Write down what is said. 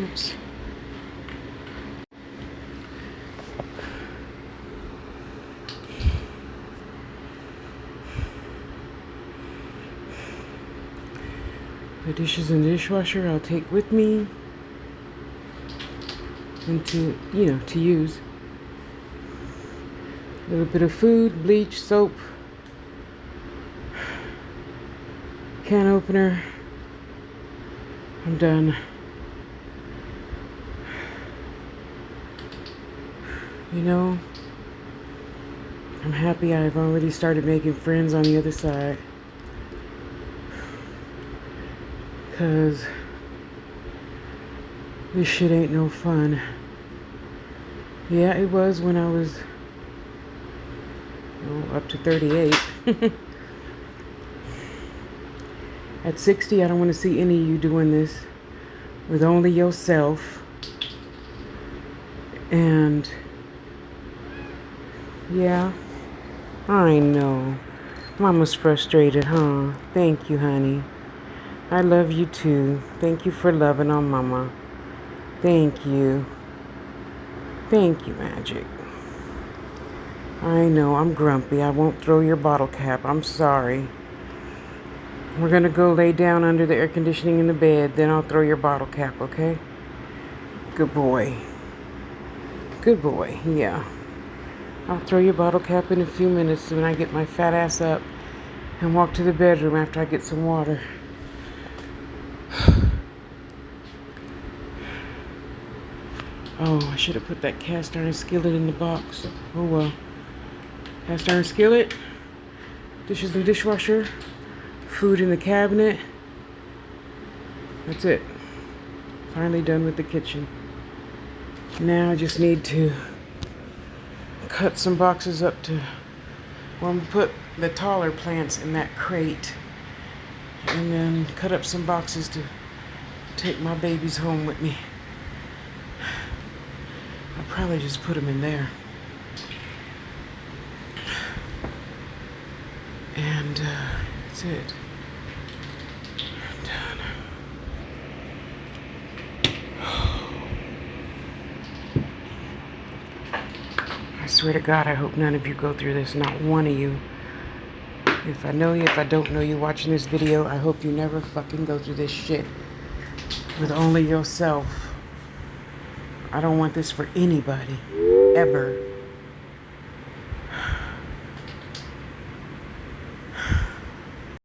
Oops. The dishes in the dishwasher I'll take with me and to use. A little bit of food, bleach, soap, can opener. I'm done. You know, I'm happy I've already started making friends on the other side. 'Cause this shit ain't no fun. Yeah, it was when I was up to 38. At 60, I don't want to see any of you doing this with only yourself. And yeah, I know. Mama's frustrated, huh? Thank you, honey. I love you too. Thank you for loving on Mama. Thank you. Thank you, Magic. I know, I'm grumpy. I won't throw your bottle cap. I'm sorry. We're gonna go lay down under the air conditioning in the bed, then I'll throw your bottle cap, okay? Good boy. Good boy, yeah. I'll throw your bottle cap in a few minutes when I get my fat ass up and walk to the bedroom after I get some water. Oh, I should have put that cast iron skillet in the box. Oh well. Cast iron skillet, dishes in the dishwasher, food in the cabinet. That's it. Finally done with the kitchen. Now I just need to cut some boxes up to, well, I'm gonna put the taller plants in that crate. And then cut up some boxes to take my babies home with me. I'll probably just put them in there. And that's it. I'm done. I swear to God, I hope none of you go through this. Not one of you. If I know you, if I don't know you watching this video, I hope you never fucking go through this shit with only yourself. I don't want this for anybody, ever.